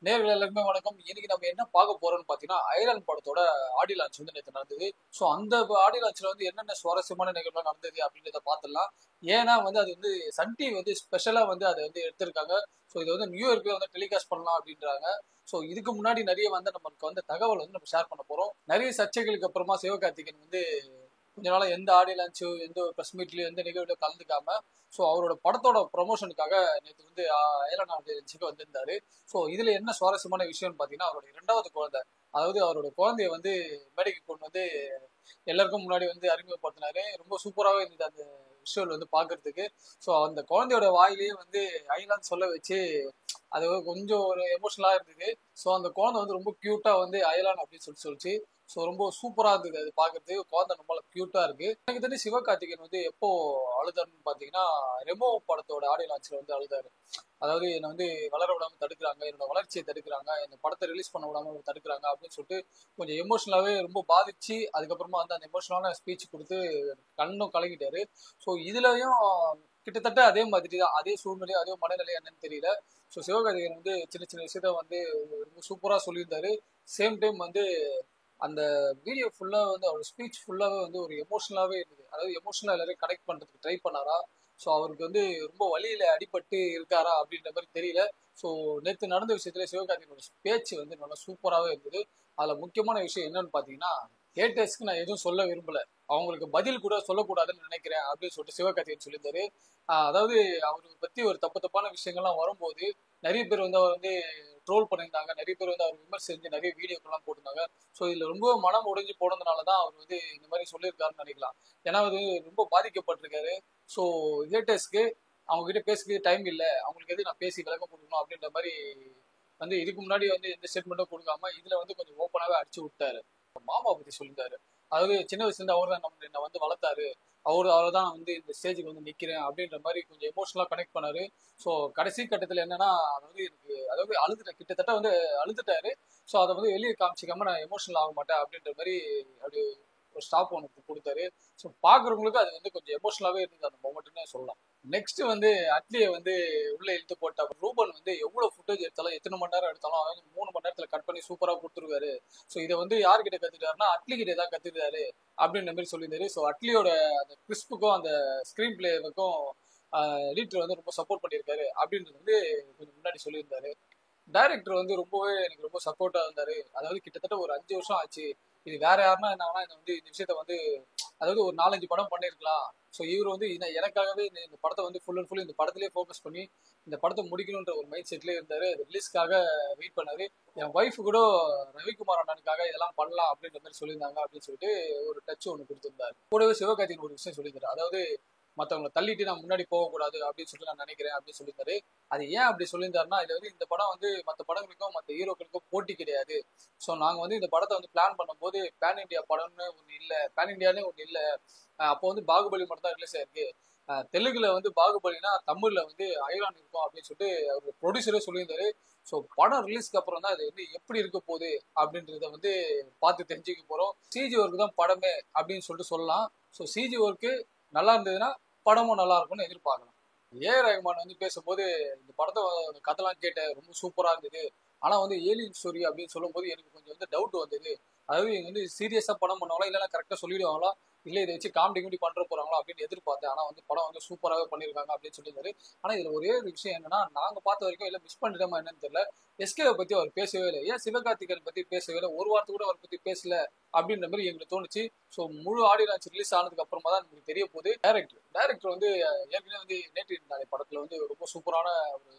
நேயர்கள் எல்லாருக்குமே வணக்கம். இன்னைக்கு நம்ம என்ன பார்க்க போறோம்னு பார்த்தீங்கன்னா, அயலான் படத்தோட ஆடியோ லான்ச் வந்து நேத்து நடந்தது. ஸோ அந்த ஆடியோ லான்ச்ல வந்து என்னென்ன சுவாரஸ்யமான நிகழ்வுலாம் நடந்தது அப்படின்றத பார்த்துடலாம். ஏன்னா வந்து அது வந்து சன் டிவி வந்து ஸ்பெஷலா வந்து அத வந்து எடுத்திருக்காங்க. ஸோ இத வந்து நியூ இயர்க்கு வந்து டெலிகாஸ்ட் பண்ணலாம் அப்படின்றாங்க. ஸோ இதுக்கு முன்னாடி நிறைய வந்து நமக்கு வந்து தகவல் வந்து நம்ம ஷேர் பண்ண போறோம். நிறைய சர்ச்சைகளுக்கு அப்புறமா சிவகார்த்திகேயன் வந்து கொஞ்ச நாளா எந்த ஆடியோ லான்ச்சோ, எந்த ஒரு பிரஸ் மீட்லயோ, எந்த நிகழ்வுலயோ கலந்துக்காம, ஸோ அவரோட படத்தோட ப்ரொமோஷனுக்காக நேத்து வந்து அயலான் ஆடியோ லான்ச்சுக்கு வந்திருந்தாரு. ஸோ இதுல என்ன சுவாரஸ்யமான விஷயம்னு பாத்தீங்கன்னா அவரோட இரண்டாவது குழந்தை, அதாவது அவரோட குழந்தைய வந்து மேடைக்கு கொண்டு வந்து எல்லாருக்கும் முன்னாடி வந்து அறிமுகப்படுத்தினாரு. ரொம்ப சூப்பராகவே இருந்தது அந்த விஷுவல் வந்து பாக்குறதுக்கு. ஸோ அந்த குழந்தையோட வாயிலேயே வந்து ஐலான்னு சொல்ல வச்சு அது கொஞ்சம் ஒரு எமோஷனலா இருந்தது. ஸோ அந்த குழந்தை வந்து ரொம்ப கியூட்டா வந்து அயலான் அப்படின்னு சொல்லிச்சு. ஸோ ரொம்ப சூப்பரா இருந்தது அது பாக்குறதுக்கு. குழந்தை ரொம்ப கியூட்டா இருக்கு. எனக்கு தெரிஞ்சு சிவகார்த்திகேயன் வந்து எப்போ அழுதாருன்னு பாத்தீங்கன்னா, ரெமோ படத்தோட ஆடியோ லான்ச்ல வந்து அழுதாரு. அதாவது என்னை வந்து வளர விடாம தடுக்கிறாங்க, என்னோட வளர்ச்சியை தடுக்கிறாங்க, இந்த படத்தை ரிலீஸ் பண்ண விடாம தடுக்கிறாங்க அப்படின்னு சொல்லிட்டு கொஞ்சம் எமோஷனலாவே ரொம்ப பாதிச்சு அதுக்கப்புறமா வந்து அந்த எமோஷனலான ஸ்பீச் கொடுத்து கண்ணும் கலங்கிட்டாரு. ஸோ இதுலயும் கிட்டத்தட்ட அதே மாதிரி தான், அதே சூழ்நிலை, அதே மனநிலை என்னன்னு தெரியல. ஸோ சிவகார்த்திகேயன் வந்து சின்ன சின்ன விஷயத்த வந்து ரொம்ப சூப்பரா சொல்லியிருந்தாரு. சேம் டைம் வந்து அந்த வீடியோ ஃபுல்லா வந்து அவர் ஸ்பீச் ஃபுல்லாவே வந்து ஒரு எமோஷனலாவே இருந்தது. அதாவது எமோஷனலா எல்லாரையும் கனெக்ட் பண்றதுக்கு ட்ரை பண்ணாரா. ஸோ அவருக்கு வந்து ரொம்ப வழியில அடிபட்டு இருக்காரா அப்படின்ற மாதிரி தெரியல. ஸோ நேற்று நடந்த விஷயத்துல சிவகார்த்திகேயனோட பேச்சு வந்து நல்லா சூப்பராகவே இருந்தது. அதுல முக்கியமான விஷயம் என்னன்னு பாத்தீங்கன்னா, ஹேட்டர்ஸ்க்கு நான் எதுவும் சொல்ல விரும்பல, அவங்களுக்கு பதில் கூட சொல்லக்கூடாதுன்னு நினைக்கிறேன் அப்படின்னு சொல்லிட்டு சிவகார்த்திகேயன் சொல்லியிருந்தாரு. அதாவது அவரை பத்தி ஒரு தப்பு தப்பான விஷயங்கள்லாம் வரும்போது நிறைய பேர் வந்து அவர் வந்து ட்ரோல் பண்ணியிருந்தாங்க, நிறைய பேர் வந்து அவர் விமர்சிச்சு நிறைய வீடியோக்கெல்லாம் போட்டிருந்தாங்க. ஸோ இதுல ரொம்ப மனம் உடைஞ்சு போனதுனால தான் அவர் வந்து இந்த மாதிரி சொல்லியிருக்காருன்னு நினைக்கலாம். ஏன்னா அது ரொம்ப பாதிக்கப்பட்டிருக்காரு. ஸோ ஹேட்டர்ஸ்க்கு அவங்க கிட்ட பேசுறதுக்கு டைம் இல்லை, அவங்களுக்கு எது நான் பேசி விளக்கம் கொடுக்கணும் அப்படின்ற மாதிரி வந்து இதுக்கு முன்னாடி வந்து எந்த ஸ்டேட்மெண்ட்டும் கொடுக்காம இதுல வந்து கொஞ்சம் ஓப்பனாவே அடிச்சு விட்டாரு. மாமா பத்தி சொல்லியிருந்தாரு. அதாவது சின்ன வயசுல இருந்து அவர் தான் என்ன வந்து வளர்த்தாரு, அவரை தான் வந்து இந்த ஸ்டேஜுக்கு வந்து நிக்கிறேன் அப்படின்ற மாதிரி கொஞ்சம் எமோஷனலா கனெக்ட் பண்ணாரு. ஸோ கடைசி கட்டத்துல என்னன்னா, அதாவது எனக்கு அதாவது அழுதுட்டேன், கிட்டத்தட்ட வந்து அழுதுட்டாரு. ஸோ அதை வந்து வெளியே காமிச்சிக்காம நான் எமோஷனல் ஆக மாட்டேன் அப்படின்ற மாதிரி அப்படி ஒரு ஸ்டாப் ஒன்று கொடுத்தாரு. ஸோ பாக்குறவங்களுக்கு அது வந்து கொஞ்சம் எமோஷனலாவே இருந்தது அந்த மொமெண்ட்னு சொல்லலாம். நெக்ஸ்ட் வந்து அட்லியை வந்து உள்ள இழுத்து போட்ட ரூபன் வந்து எவ்வளவு ஃபுட்டேஜ் எடுத்தாலும் எத்தனை மணி நேரம் எடுத்தாலும் அதாவது 3 மணி நேரத்துல கட் பண்ணி சூப்பரா கொடுத்துருவாரு. ஸோ இதை வந்து யார்கிட்ட கத்துட்டாருன்னா அட்லி கிட்ட தான் கத்துட்டாரு அப்படின்ற மாதிரி சொல்லியிருந்தாரு. ஸோ அட்லியோட அந்த கிறிஸ்புக்கும் அந்த ஸ்கிரீன் பிளேவுக்கும் எடிட்டர் வந்து ரொம்ப சப்போர்ட் பண்ணியிருக்காரு அப்படின்றது வந்து கொஞ்சம் முன்னாடி சொல்லியிருந்தாரு. டைரக்டர் வந்து ரொம்பவே எனக்கு ரொம்ப சப்போர்ட்டா இருந்தாரு. அதாவது கிட்டத்தட்ட ஒரு 5 வருஷம் ஆச்சு. இது வேற யாருன்னா என்ன இந்த விஷயத்த வந்து அதாவது ஒரு 4, 5 படம் பண்ணியிருக்கலாம். ஸோ இவர் வந்து எனக்காகவே இந்த படத்தை வந்து ஃபுல் அண்ட் ஃபுல் இந்த படத்திலே ஃபோக்கஸ் பண்ணி இந்த படத்தை முடிக்கணுன்ற ஒரு மைண்ட் செட்லேயே இருந்தாரு. ரிலீஸ்க்காக வெயிட் பண்ணாரு. என் ஒய்ஃப் கூட ரவிக்குமார் அண்ணனுக்காக இதெல்லாம் பண்ணலாம் அப்படின்ற மாதிரி சொல்லியிருந்தாங்க அப்படின்னு சொல்லிட்டு ஒரு டச் ஒன்று கொடுத்திருந்தாரு. கூடவே சிவகார்த்திகேயன் ஒரு விஷயம் சொல்லியிருந்தாரு. அதாவது மற்றவங்களை தள்ளிட்டு நான் முன்னாடி போகக்கூடாது அப்படின்னு சொல்லிட்டு நான் நினைக்கிறேன் அப்படின்னு சொல்லியிருந்தாரு. அது ஏன் அப்படி சொல்லியிருந்தாருன்னா, இது வந்து இந்த படம் வந்து மற்ற படங்களுக்கும் மற்ற ஹீரோக்களுக்கும் போட்டி கிடையாது. ஸோ நாங்கள் வந்து இந்த படத்தை வந்து பிளான் பண்ணும்போது பேன் இண்டியா படம்னு ஒன்று இல்லை, பேன் இண்டியானே ஒன்று இல்லை. அப்போ வந்து பாகுபலி மட்டும் தான் ரிலீஸ் ஆயிருக்கு. தெலுங்குல வந்து பாகுபலினா தமிழ்ல வந்து ஐரான் இருக்கும் அப்படின்னு சொல்லிட்டு அவர் ப்ரொடியூசரே சொல்லியிருந்தாரு. ஸோ படம் ரிலீஸ்க்கு அப்புறம் தான் இது வந்து எப்படி இருக்க போகுது அப்படின்றத வந்து பார்த்து தெரிஞ்சுக்க போறோம். சிஜி ஒர்க் தான் படமே அப்படின்னு சொல்லிட்டு சொல்லலாம். ஸோ சிஜி ஒர்க்கு நல்லா இருந்ததுன்னா படமும் நல்லா இருக்கும்னு எதிர்பார்க்கலாம். ரஹ்மான் வந்து பேசும்போது இந்த படத்தை கதைலாம் கேட்டேன், ரொம்ப சூப்பரா இருந்தது. ஆனா வந்து ஏலியன் ஸ்டோரி அப்படின்னு சொல்லும்போது எனக்கு கொஞ்சம் வந்து டவுட் வந்தது. அதாவது இவங்க வந்து சீரியஸா படம் பண்ணுவாங்களா, இல்லைன்னா கரெக்டா சொல்லிடுவாங்களா, இல்லை இதை வச்சு காமெடி கிமெடி பண்ற போறாங்களா அப்படின்னு எதிர்பார்த்தேன். ஆனா வந்து படம் வந்து சூப்பராகவே பண்ணியிருக்காங்க அப்படின்னு சொல்லியிருந்தாரு. ஆனா இதுல ஒரே ஒரு விஷயம் என்னன்னா, நாங்க பார்த்த வரைக்கும் இல்லை மிஸ் பண்ணிட்டோமா என்னன்னு தெரியல, எஸ்கேவை பத்தி அவர் பேசவே இல்லை. ஏன் சிவகார்த்திகேயன் பத்தி பேசவே இல்லை, ஒரு வார்த்தை கூட அவர் பத்தி பேசல அப்படின்ற மாதிரி எங்களுக்கு தோணுச்சு. ஸோ முழு ஆடியோ லான்ச் ரிலீஸ் ஆனதுக்கு அப்புறமா தான் நமக்கு தெரிய போகுது. டைரக்டர் வந்து ஏற்கனவே வந்து நேற்று நாளை படத்துல வந்து ரொம்ப சூப்பரான ஒரு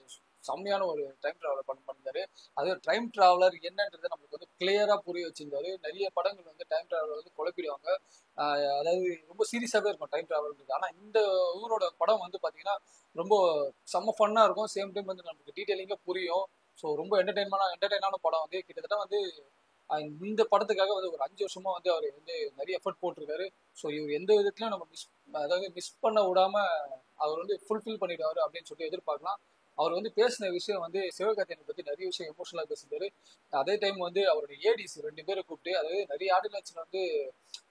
செம்மையான ஒரு டைம் டிராவலர் பண்ணிருந்தாரு. அது டைம் டிராவலர் என்னன்றது நமக்கு வந்து கிளியரா புரிய வச்சிருந்தாரு. நிறைய படங்கள் வந்து டைம் டிராவலர் வந்து குழப்பிடுவாங்க. அதாவது ரொம்ப சீரியஸாவே இருக்கும் டைம் டிராவல். ஆனா இந்த ஊரோட படம் வந்து பாத்தீங்கன்னா ரொம்ப செம்ம ஃபன்னா இருக்கும். சேம் டைம் வந்து நமக்கு டீட்டெயிலிங்கா புரியும். ஸோ ரொம்ப என்டர்டைனான படம் வந்து கிட்டத்தட்ட வந்து இந்த படத்துக்காக வந்து ஒரு 5 வருஷமா வந்து அவர் வந்து நிறைய எஃபர்ட் போட்டிருக்காரு. ஸோ இவர் எந்த விதத்திலும் நம்ம அதாவது மிஸ் பண்ண விடாம அவர் வந்து ஃபுல்ஃபில் பண்ணிடுவாரு அப்படின்னு சொல்லிட்டு எதிர்பார்க்கலாம். அவர் வந்து பேசின விஷயம் வந்து சிவகார்த்திகேயனை பத்தி நிறைய விஷயம் எமோஷனலா பேசிட்டாரு. அதே டைம் வந்து அவருடைய ஏடிஸ் 2 பேரை கூப்பிட்டு, அதாவது நிறைய ஆடியன்ஸ்ல வந்து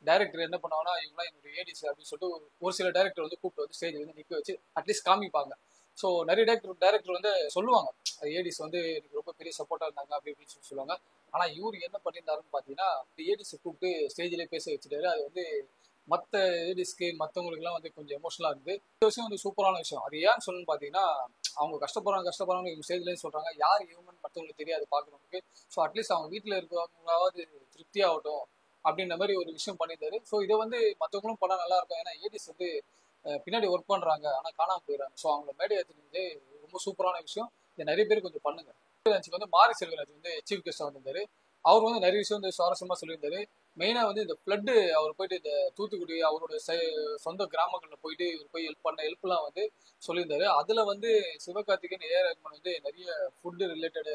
டைரக்டர் என்ன பண்ணுவாங்கன்னா, இவங்களாம் என்னுடைய ஏடிஸ் அப்படின்னு சொல்லிட்டு ஒரு சில டைரக்டர் வந்து கூப்பிட்டு வந்து ஸ்டேஜ் வந்து நிக்க வச்சு அட்லீஸ்ட் காமிப்பாங்க. ஸோ நிறைய டேரக்டர் வந்து சொல்லுவாங்க ஏடிஸ் வந்து எனக்கு ரொம்ப பெரிய சப்போர்ட்டாக இருந்தாங்க அப்படி இப்படின்னு சொல்லி சொல்லுவாங்க. ஆனால் இவர் என்ன பண்ணியிருந்தாருன்னு பார்த்தீங்கன்னா ஏடிஸை கூப்பிட்டு ஸ்டேஜ்லேயே பேச வச்சுட்டாரு. அது வந்து மற்ற ஏடிஸ்க்கு மற்றவங்களுக்குலாம் வந்து கொஞ்சம் எமோஷனலாக இருக்குது. இந்த விஷயம் வந்து சூப்பரான விஷயம். அது ஏன்னு சொல்லணும்னு பார்த்தீங்கன்னா அவங்க கஷ்டப்படுறாங்க இவங்க ஸ்டேஜ்லேயும் சொல்கிறாங்க யார் இவங்கன்னு மற்றவங்களுக்கு தெரியாது பார்க்குறவங்களுக்கு. ஸோ அட்லீஸ்ட் அவங்க வீட்டில் இருக்கிறவங்களாவது திருப்தியாகட்டும் அப்படின்ற மாதிரி ஒரு விஷயம் பண்ணியிருந்தாரு. ஸோ இதை வந்து மற்றவங்களும் பண்ணால் நல்லா இருக்கும். ஏன்னா ஏடிஸ் வந்து பின்னாடி ஒர்க் பண்றாங்க ஆனா காணாம போயிடறாங்க. ஸோ அவங்கள மேடை ஏற்றுனது ரொம்ப சூப்பரான விஷயம். இதை நிறைய பேர் கொஞ்சம் பண்ணுங்க. வந்து மாரி செல்வராஜ் வந்து சீஃப் கெஸ்டா வந்திருந்தாரு. அவர் வந்து நிறைய விஷயம் வந்து சுவாரஸ்யமா சொல்லியிருந்தாரு. மெயினா வந்து இந்த ஃப்ளட்டு அவர் போயிட்டு இந்த தூத்துக்குடி அவரோட சொந்த கிராமங்கள்ல போயிட்டு இவர் போய் ஹெல்ப் பண்ண ஹெல்ப்லாம் வந்து சொல்லியிருந்தாரு. அதுல வந்து சிவகார்த்திகேயன் ரஹ்மான் வந்து நிறைய ஃபுட் ரிலேட்டட்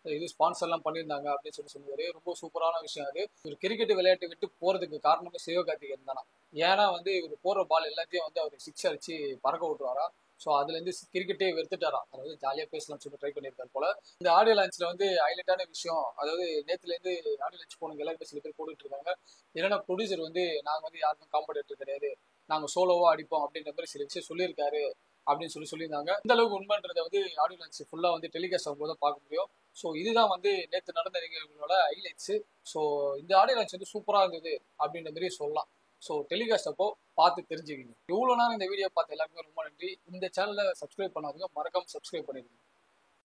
இது ஸ்பான்சர்லாம் பண்ணியிருந்தாங்க அப்படின்னு சொல்லி சொன்னாரு. ரொம்ப சூப்பரான விஷயம் அது. ஒரு கிரிக்கெட் விளையாட்டு விட்டு போறதுக்கு காரணமே சிவகார்த்திகேயன் தானா. ஏன்னா வந்து இவர் போற பால் எல்லாத்தையும் வந்து அவர் சிக்ஸ் அடிச்சு பறக்க விட்டுருவாரா. ஸோ அதுல இருந்து கிரிக்கெட்டே வெறுத்துட்டாராம். அதாவது ஜாலியா பேசலாம்னு சொல்லி ட்ரை பண்ணியிருக்காரு போல. இந்த ஆடியோ லான்ச்ல வந்து ஹைலைட்டான விஷயம், அதாவது நேத்துல இருந்து ஆடியோ லான்ச் போனவங்க எல்லாருமே சில பேர் போட்டுட்டு இருக்காங்க. என்னன்னா ப்ரொடியூசர் வந்து நாங்க வந்து யாருக்கும் காம்படேட்டர் கிடையாது, நாங்க சோலோவா அடிப்போம் அப்படின்ற மாதிரி சில விஷயம் சொல்லியிருக்காரு அப்படின்னு சொல்லியிருந்தாங்க. இந்த அளவுக்கு உண்மைன்றதை வந்து ஆடியோ லான்ச் ஃபுல்லா வந்து டெலிகாஸ்ட் ஆகும்போது தான் பார்க்க முடியும். ஸோ இதுதான் வந்து நேற்று நடந்த நிகழ்வுகளோட ஹைலைட்ஸ். ஸோ இந்த ஆடியோ லான்ச் வந்து சூப்பராக இருந்தது அப்படின்ற மாதிரி சொல்லலாம். ஸோ டெலிகாஸ்ட் அப்போ பார்த்து தெரிஞ்சுக்கிங்க. இவ்வளோ நேரம் இந்த வீடியோ பார்த்து எல்லாருக்குமே ரொம்ப நன்றி. இந்த சேனலை சப்ஸ்கிரைப் பண்ணாதீங்க, மறக்காம சப்ஸ்கிரைப் பண்ணிடுங்க.